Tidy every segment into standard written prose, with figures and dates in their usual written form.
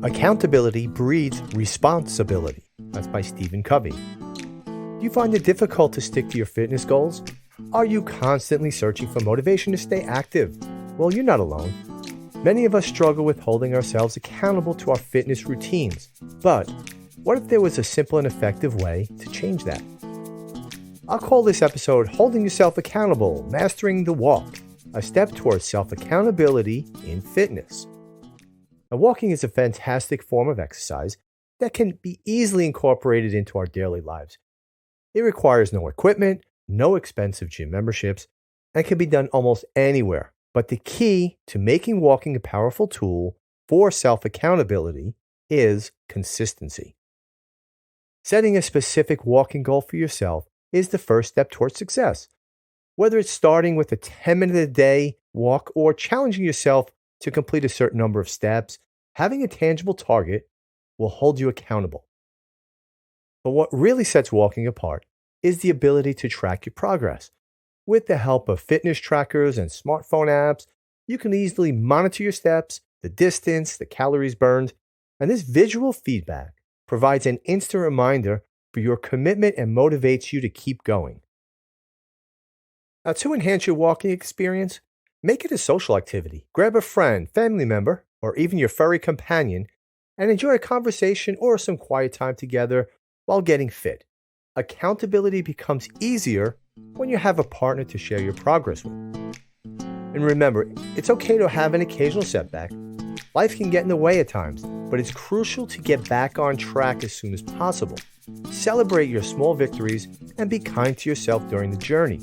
Accountability breeds responsibility. That's by Covey. Do you find it difficult to stick to your fitness goals? Are you constantly searching for motivation to stay active? Well, you're not alone. Many of us struggle with holding ourselves accountable to our fitness routines. But what if there was a simple and effective way to change that? I'll call this episode Holding Yourself Accountable, Mastering the Walk, a step towards self-accountability in fitness. Now, walking is a fantastic form of exercise that can be easily incorporated into our daily lives. It requires no equipment, no expensive gym memberships, and can be done almost anywhere. But the key to making walking a powerful tool for self-accountability is consistency. Setting a specific walking goal for yourself is the first step towards success. Whether it's starting with a 10-minute-a-day walk or challenging yourself to complete a certain number of steps, having a tangible target will hold you accountable. But what really sets walking apart is the ability to track your progress. With the help of fitness trackers and smartphone apps, you can easily monitor your steps, the distance, the calories burned, and this visual feedback provides an instant reminder for your commitment and motivates you to keep going. Now, to enhance your walking experience, make it a social activity. Grab a friend, family member, or even your furry companion and enjoy a conversation or some quiet time together while getting fit. Accountability becomes easier when you have a partner to share your progress with. And remember, it's okay to have an occasional setback. Life can get in the way at times, but it's crucial to get back on track as soon as possible. Celebrate your small victories and be kind to yourself during the journey.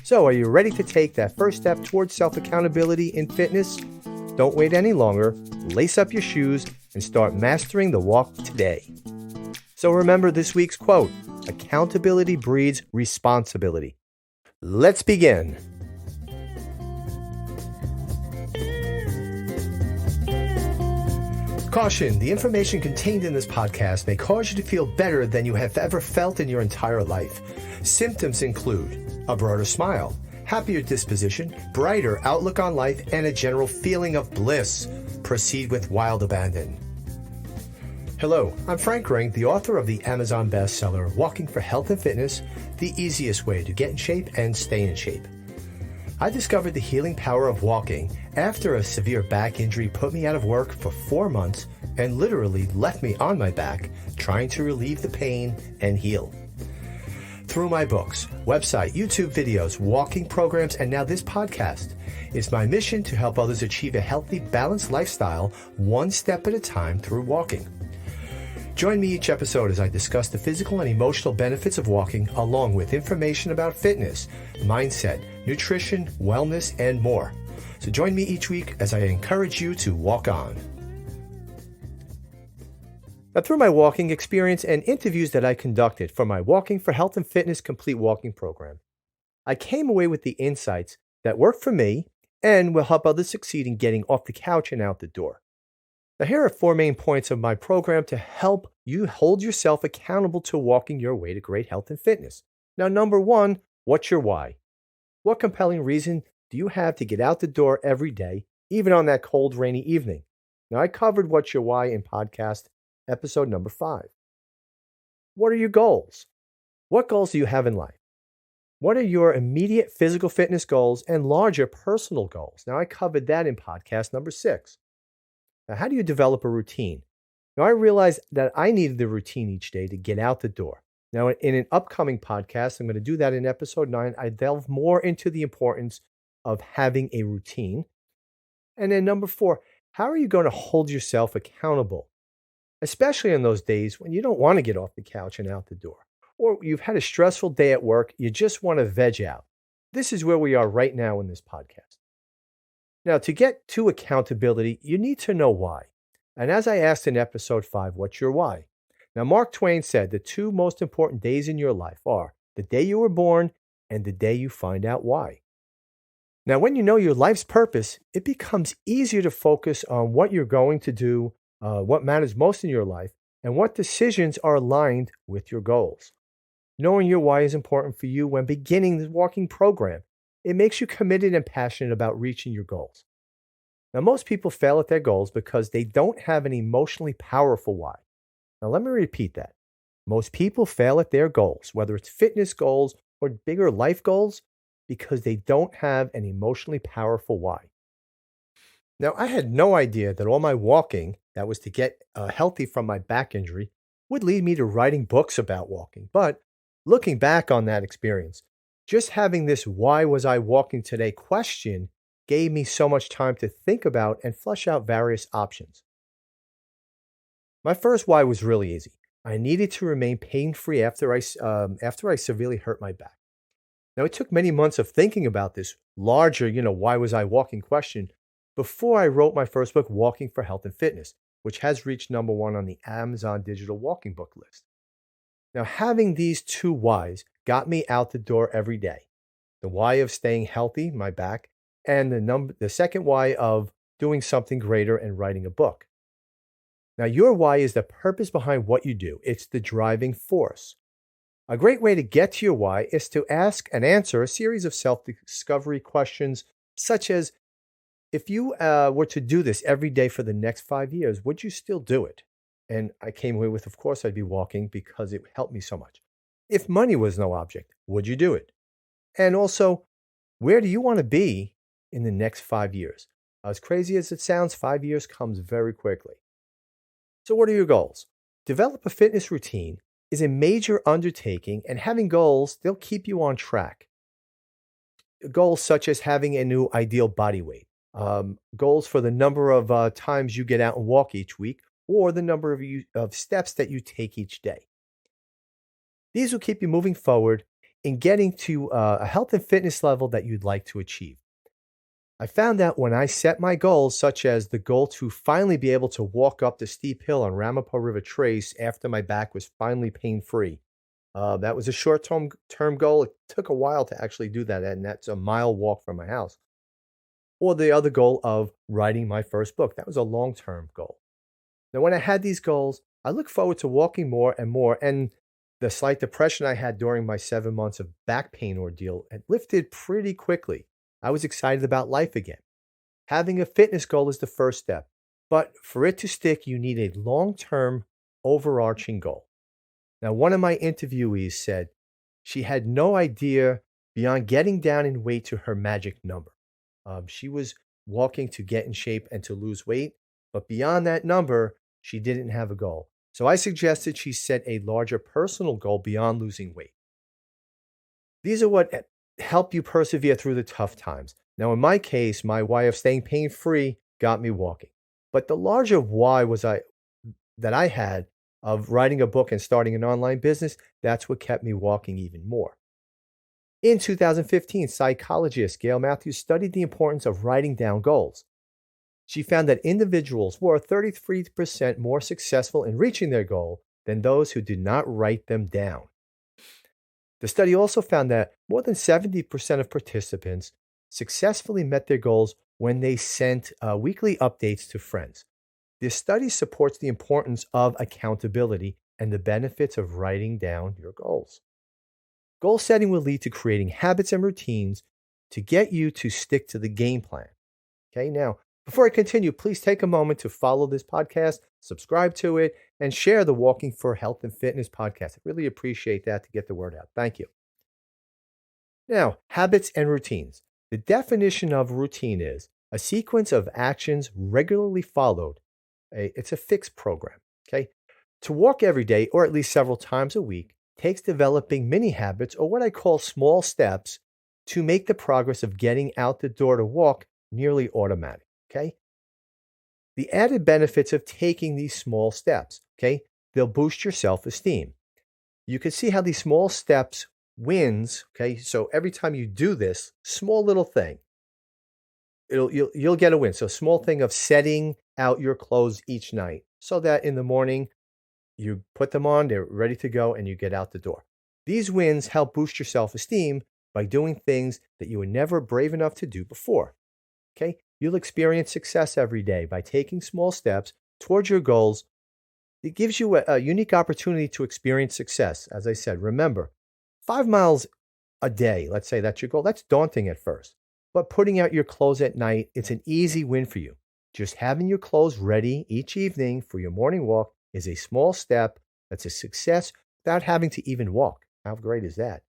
So, are you ready to take that first step towards self-accountability in fitness? Don't wait any longer. Lace up your shoes and start mastering the walk today. So remember this week's quote, accountability breeds responsibility. Let's begin. Caution, the information contained in this podcast may cause you to feel better than you have ever felt in your entire life. Symptoms include a broader smile, happier disposition, brighter outlook on life, and a general feeling of bliss. Proceed with wild abandon. Hello, I'm Frank Ring, the author of the Amazon bestseller, Walking for Health and Fitness, the easiest way to get in shape and stay in shape. I discovered the healing power of walking after a severe back injury put me out of work for 4 months and literally left me on my back trying to relieve the pain and heal. Through my books, website, YouTube videos, walking programs, and now this podcast, it's my mission to help others achieve a healthy, balanced lifestyle one step at a time through walking. Join me each episode as I discuss the physical and emotional benefits of walking, along with information about fitness, mindset, nutrition, wellness, and more. So join me each week as I encourage you to walk on. Now, through my walking experience and interviews that I conducted for my Walking for Health and Fitness Complete Walking program, I came away with the insights that work for me and will help others succeed in getting off the couch and out the door. Now, here are 4 main points of my program to help you hold yourself accountable to walking your way to great health and fitness. Now, number 1, what's your why? What compelling reason do you have to get out the door every day, even on that cold, rainy evening? Now, I covered what's your why in podcast episode number 5. What are your goals? What goals do you have in life? What are your immediate physical fitness goals and larger personal goals? Now, I covered that in podcast number 6. Now, how do you develop a routine? Now, I realized that I needed the routine each day to get out the door. Now, in an upcoming podcast, I'm going to do that in episode 9. I delve more into the importance of having a routine. And then number 4, how are you going to hold yourself accountable? Especially in those days when you don't want to get off the couch and out the door, or you've had a stressful day at work, you just want to veg out. This is where we are right now in this podcast. Now, to get to accountability, you need to know why. And as I asked in episode 5, what's your why? Now, Mark Twain said the 2 most important days in your life are the day you were born and the day you find out why. Now, when you know your life's purpose, it becomes easier to focus on what you're going to do, what matters most in your life, and what decisions are aligned with your goals. Knowing your why is important for you when beginning this walking program. It makes you committed and passionate about reaching your goals. Now, most people fail at their goals because they don't have an emotionally powerful why. Now, let me repeat that. Most people fail at their goals, whether it's fitness goals or bigger life goals, because they don't have an emotionally powerful why. Now, I had no idea that all my walking, that was to get healthy from my back injury, would lead me to writing books about walking. But looking back on that experience, just having this why was I walking today question gave me so much time to think about and flesh out various options. My first why was really easy. I needed to remain pain-free after I severely hurt my back. Now, it took many months of thinking about this larger, why was I walking question before I wrote my first book, Walking for Health and Fitness, which has reached #1 on the Amazon digital walking book list. Now, having these two whys got me out the door every day. The why of staying healthy, my back, and the second why of doing something greater and writing a book. Now, your why is the purpose behind what you do. It's the driving force. A great way to get to your why is to ask and answer a series of self-discovery questions, such as, if you were to do this every day for the next 5 years, would you still do it? And I came away with, of course, I'd be walking because it helped me so much. If money was no object, would you do it? And also, where do you want to be in the next 5 years? As crazy as it sounds, 5 years comes very quickly. So what are your goals? Develop a fitness routine is a major undertaking, and having goals, they'll keep you on track. Goals such as having a new ideal body weight, goals for the number of times you get out and walk each week, or the number of steps that you take each day. These will keep you moving forward in getting to a health and fitness level that you'd like to achieve. I found that when I set my goals, such as the goal to finally be able to walk up the steep hill on Ramapo River Trace after my back was finally pain-free. That was a short-term goal. It took a while to actually do that, and that's a mile walk from my house. Or the other goal of writing my first book. That was a long-term goal. Now, when I had these goals, I look forward to walking more and more, and the slight depression I had during my 7 months of back pain ordeal had lifted pretty quickly. I was excited about life again. Having a fitness goal is the first step, but for it to stick, you need a long-term overarching goal. Now, one of my interviewees said she had no idea beyond getting down in weight to her magic number. She was walking to get in shape and to lose weight, but beyond that number, she didn't have a goal. So I suggested she set a larger personal goal beyond losing weight. These are what help you persevere through the tough times. Now, in my case, my why of staying pain-free got me walking. But the larger why that I had of writing a book and starting an online business, that's what kept me walking even more. In 2015, psychologist Gail Matthews studied the importance of writing down goals. She found that individuals were 33% more successful in reaching their goal than those who did not write them down. The study also found that more than 70% of participants successfully met their goals when they sent weekly updates to friends. This study supports the importance of accountability and the benefits of writing down your goals. Goal setting will lead to creating habits and routines to get you to stick to the game plan. Okay, now, before I continue, please take a moment to follow this podcast, subscribe to it, and share the Walking for Health and Fitness podcast. I really appreciate that to get the word out. Thank you. Now, habits and routines. The definition of routine is a sequence of actions regularly followed. It's a fixed program. Okay, to walk every day, or at least several times a week, takes developing mini habits, or what I call small steps, to make the progress of getting out the door to walk nearly automatic. Okay. The added benefits of taking these small steps, okay, they'll boost your self-esteem. You can see how these small steps wins, okay, so every time you do this small little thing, you'll get a win. So small thing of setting out your clothes each night so that in the morning you put them on, they're ready to go, and you get out the door. These wins help boost your self-esteem by doing things that you were never brave enough to do before. Okay, you'll experience success every day by taking small steps towards your goals. It gives you a unique opportunity to experience success. As I said, remember, 5 miles a day, let's say that's your goal. That's daunting at first. But putting out your clothes at night, it's an easy win for you. Just having your clothes ready each evening for your morning walk is a small step that's a success without having to even walk. How great is that?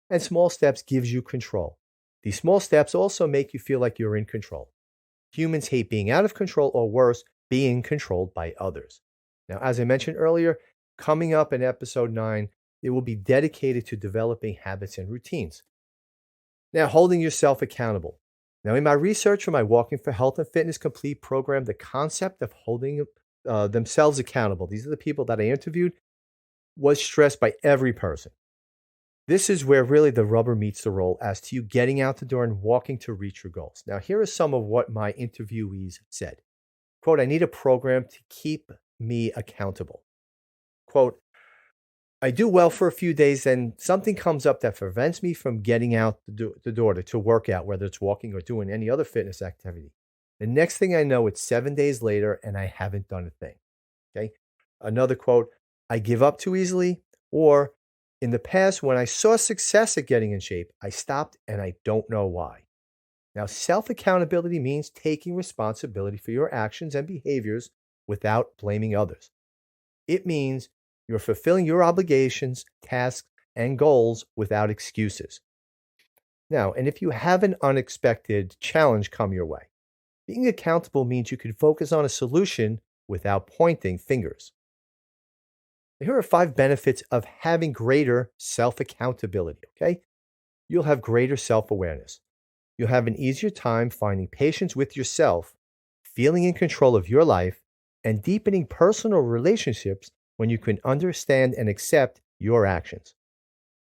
And small steps gives you control. These small steps also make you feel like you're in control. Humans hate being out of control, or worse, being controlled by others. Now, as I mentioned earlier, coming up in episode 9, it will be dedicated to developing habits and routines. Now, holding yourself accountable. Now, in my research for my Walking for Health and Fitness Complete program, the concept of holding themselves accountable, these are the people that I interviewed, was stressed by every person. This is where really the rubber meets the road as to you getting out the door and walking to reach your goals. Now, here are some of what my interviewees said. Quote, I need a program to keep me accountable. Quote, I do well for a few days, then something comes up that prevents me from getting out the door to work out, whether it's walking or doing any other fitness activity. The next thing I know, it's 7 days later and I haven't done a thing. Okay. Another quote, I give up too easily, or in the past, when I saw success at getting in shape, I stopped and I don't know why. Now, self-accountability means taking responsibility for your actions and behaviors without blaming others. It means you're fulfilling your obligations, tasks, and goals without excuses. Now, and if you have an unexpected challenge come your way, being accountable means you can focus on a solution without pointing fingers. Here are 5 benefits of having greater self-accountability, okay? You'll have greater self-awareness. You'll have an easier time finding patience with yourself, feeling in control of your life, and deepening personal relationships when you can understand and accept your actions.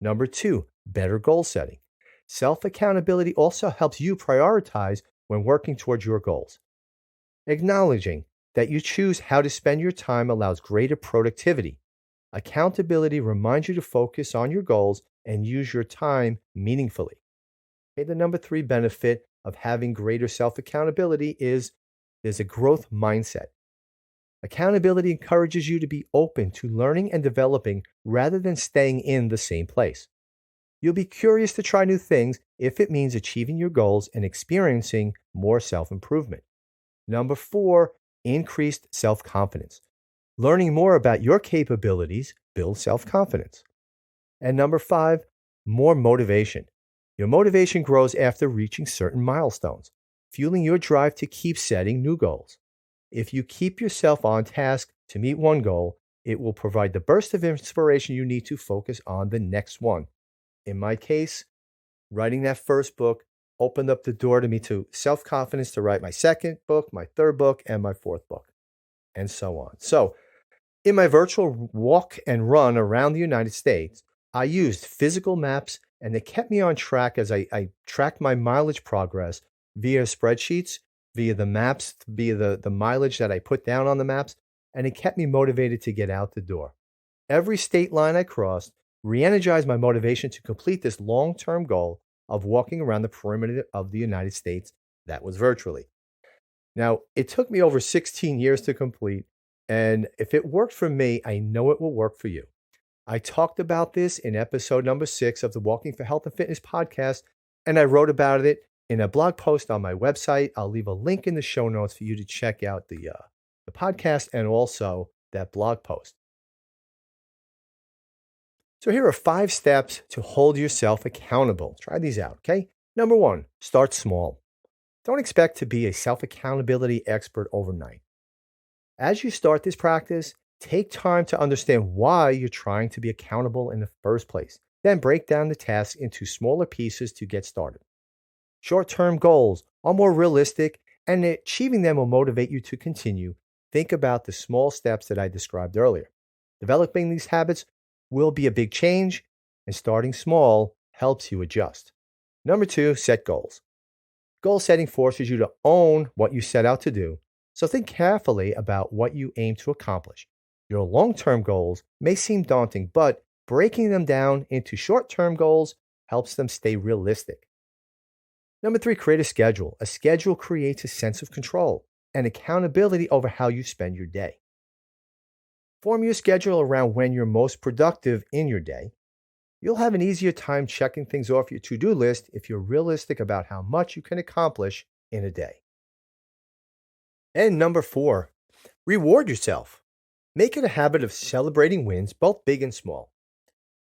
Number 2, better goal setting. Self-accountability also helps you prioritize when working towards your goals. Acknowledging that you choose how to spend your time allows greater productivity. Accountability reminds you to focus on your goals and use your time meaningfully. Okay, the number 3 benefit of having greater self-accountability is there's a growth mindset. Accountability encourages you to be open to learning and developing rather than staying in the same place. You'll be curious to try new things if it means achieving your goals and experiencing more self-improvement. Number 4, increased self-confidence. Learning more about your capabilities builds self-confidence. And number 5, more motivation. Your motivation grows after reaching certain milestones, fueling your drive to keep setting new goals. If you keep yourself on task to meet one goal, it will provide the burst of inspiration you need to focus on the next one. In my case, writing that first book opened up the door to me to self-confidence to write my second book, my third book, and my fourth book, and so on. So, in my virtual walk and run around the United States, I used physical maps, and they kept me on track as I tracked my mileage progress via spreadsheets, via the maps, via the mileage that I put down on the maps, and it kept me motivated to get out the door. Every state line I crossed re-energized my motivation to complete this long-term goal of walking around the perimeter of the United States that was virtually. Now, it took me over 16 years to complete, and if it worked for me, I know it will work for you. I talked about this in episode number 6 of the Walking for Health and Fitness podcast, and I wrote about it in a blog post on my website. I'll leave a link in the show notes for you to check out the podcast and also that blog post. So here are 5 steps to hold yourself accountable. Try these out, okay? Number 1, start small. Don't expect to be a self-accountability expert overnight. As you start this practice, take time to understand why you're trying to be accountable in the first place. Then break down the task into smaller pieces to get started. Short-term goals are more realistic, and achieving them will motivate you to continue. Think about the small steps that I described earlier. Developing these habits will be a big change, and starting small helps you adjust. Number 2, set goals. Goal setting forces you to own what you set out to do, so think carefully about what you aim to accomplish. Your long-term goals may seem daunting, but breaking them down into short-term goals helps them stay realistic. Number 3, create a schedule. A schedule creates a sense of control and accountability over how you spend your day. Form your schedule around when you're most productive in your day. You'll have an easier time checking things off your to-do list if you're realistic about how much you can accomplish in a day. And number 4, reward yourself. Make it a habit of celebrating wins, both big and small.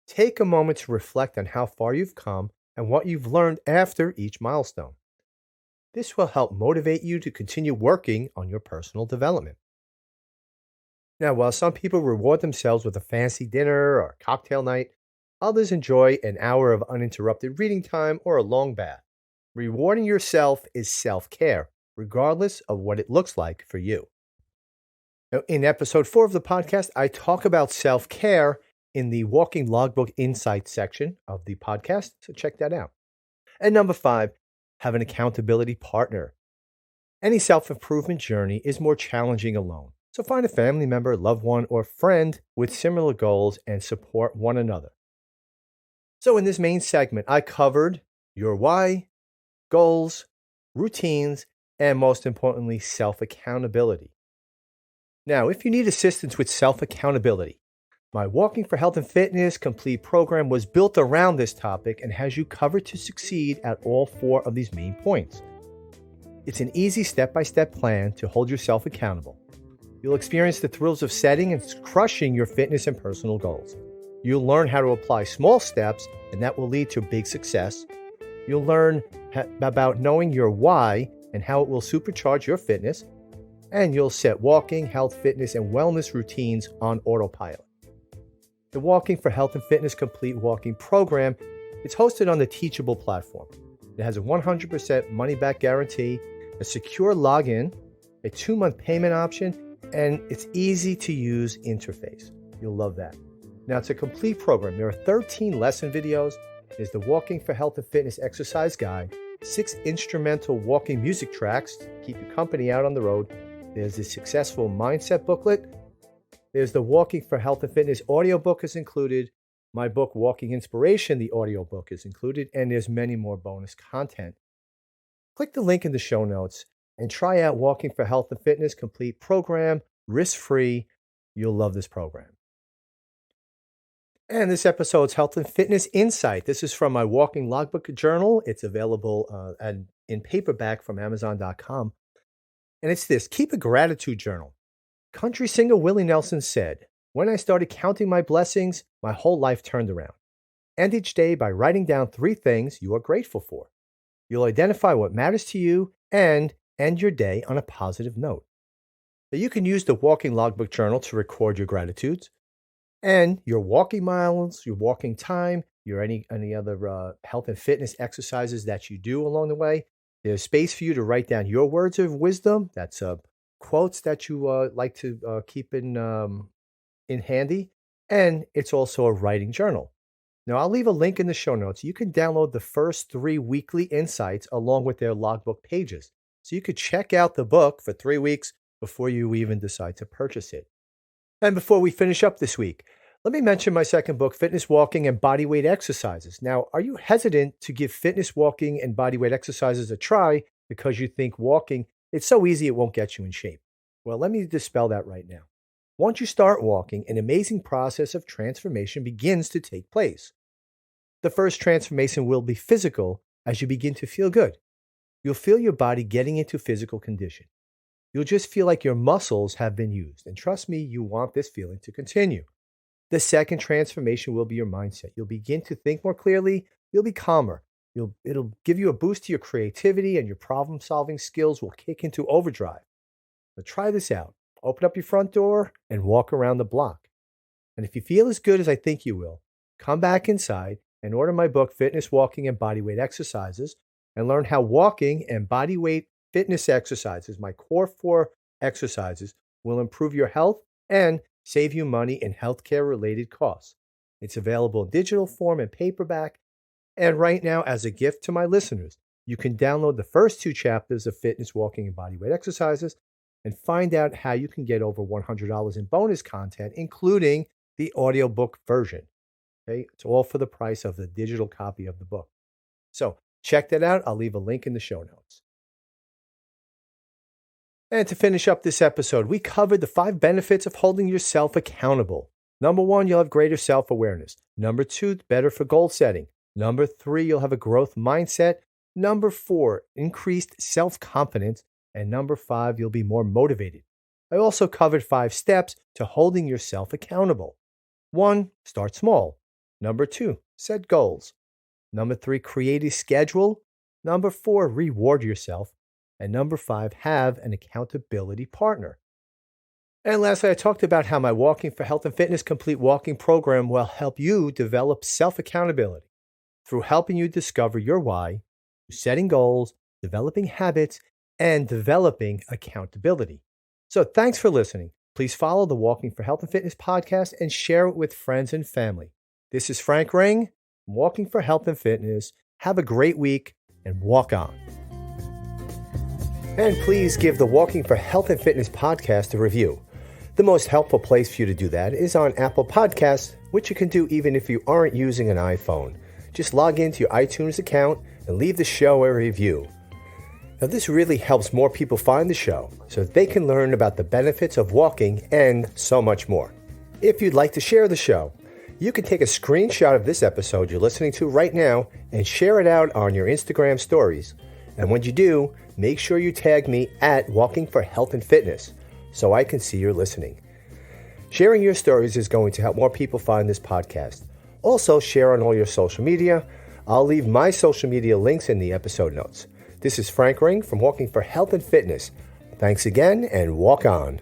Take a moment to reflect on how far you've come and what you've learned after each milestone. This will help motivate you to continue working on your personal development. Now, while some people reward themselves with a fancy dinner or cocktail night, others enjoy an hour of uninterrupted reading time or a long bath. Rewarding yourself is self-care, regardless of what it looks like for you. Now, in episode 4 of the podcast, I talk about self-care in the Walking Logbook Insights section of the podcast, so check that out. And number 5, have an accountability partner. Any self-improvement journey is more challenging alone, so find a family member, loved one, or friend with similar goals and support one another. So in this main segment, I covered your why, goals, routines, and most importantly, self-accountability. Now, if you need assistance with self-accountability, my Walking for Health and Fitness Complete program was built around this topic and has you covered to succeed at all 4 of these main points. It's an easy step-by-step plan to hold yourself accountable. You'll experience the thrills of setting and crushing your fitness and personal goals. You'll learn how to apply small steps, and that will lead to big success. You'll learn about knowing your why and how it will supercharge your fitness. And you'll set walking, health, fitness, and wellness routines on autopilot. The Walking for Health and Fitness Complete Walking program is hosted on the Teachable platform. It has a 100% money-back guarantee, a secure login, a 2-month payment option, and its easy-to-use interface. You'll love that. Now, it's a complete program. There are 13 lesson videos. There's the Walking for Health and Fitness exercise guide, 6 instrumental walking music tracks to keep you company out on the road. There's the Successful Mindset booklet. There's the Walking for Health and Fitness audiobook is included. My book, Walking Inspiration, the audiobook is included. And there's many more bonus content. Click the link in the show notes and try out Walking for Health and Fitness Complete program, risk-free. You'll love this program. And this episode's Health and Fitness Insight. This is from my Walking Logbook Journal. It's available in paperback from Amazon.com. And it's this: keep a gratitude journal. Country singer Willie Nelson said, "When I started counting my blessings, my whole life turned around. End each day by writing down 3 things you are grateful for. You'll identify what matters to you and end your day on a positive note." So you can use the Walking Logbook Journal to record your gratitudes and your walking miles, your walking time, your any other health and fitness exercises that you do along the way. There's space for you to write down your words of wisdom. That's quotes that you like to keep in handy. And it's also a writing journal. Now, I'll leave a link in the show notes. You can download the first 3 weekly insights along with their logbook pages. So you could check out the book for 3 weeks before you even decide to purchase it. And before we finish up this week, let me mention my second book, Fitness Walking and Bodyweight Exercises. Now, are you hesitant to give fitness walking and bodyweight exercises a try because you think walking, it's so easy it won't get you in shape? Well, let me dispel that right now. Once you start walking, an amazing process of transformation begins to take place. The first transformation will be physical as you begin to feel good. You'll feel your body getting into physical condition. You'll just feel like your muscles have been used. And trust me, you want this feeling to continue. The second transformation will be your mindset. You'll begin to think more clearly. You'll be calmer. It'll give you a boost to your creativity, and your problem-solving skills will kick into overdrive. So try this out. Open up your front door and walk around the block. And if you feel as good as I think you will, come back inside and order my book, Fitness Walking and Bodyweight Exercises, and learn how walking and bodyweight fitness exercises, my core 4 exercises, will improve your health and save you money in healthcare-related costs. It's available in digital form and paperback. And right now, as a gift to my listeners, you can download the first 2 chapters of Fitness Walking and Bodyweight Exercises and find out how you can get over $100 in bonus content, including the audiobook version. Okay? It's all for the price of the digital copy of the book. So check that out. I'll leave a link in the show notes. And to finish up this episode, we covered the 5 benefits of holding yourself accountable. Number 1, you'll have greater self-awareness. Number 2, better for goal setting. Number 3, you'll have a growth mindset. Number 4, increased self-confidence. And number 5, you'll be more motivated. I also covered 5 steps to holding yourself accountable. 1, start small. Number 2, set goals. Number 3, create a schedule. Number 4, reward yourself. And number 5, have an accountability partner. And lastly, I talked about how my Walking for Health and Fitness Complete Walking program will help you develop self-accountability through helping you discover your why, setting goals, developing habits, and developing accountability. So thanks for listening. Please follow the Walking for Health and Fitness podcast and share it with friends and family. This is Frank Ring, Walking for Health and Fitness. Have a great week and walk on. And please give the Walking for Health and Fitness podcast a review. The most helpful place for you to do that is on Apple Podcasts, which you can do even if you aren't using an iPhone. Just log into your iTunes account and leave the show a review. Now, this really helps more people find the show so that they can learn about the benefits of walking and so much more. If you'd like to share the show, you can take a screenshot of this episode you're listening to right now and share it out on your Instagram stories. And when you do, make sure you tag me at Walking for Health and Fitness so I can see you're listening. Sharing your stories is going to help more people find this podcast. Also, share on all your social media. I'll leave my social media links in the episode notes. This is Frank Ring from Walking for Health and Fitness. Thanks again and walk on.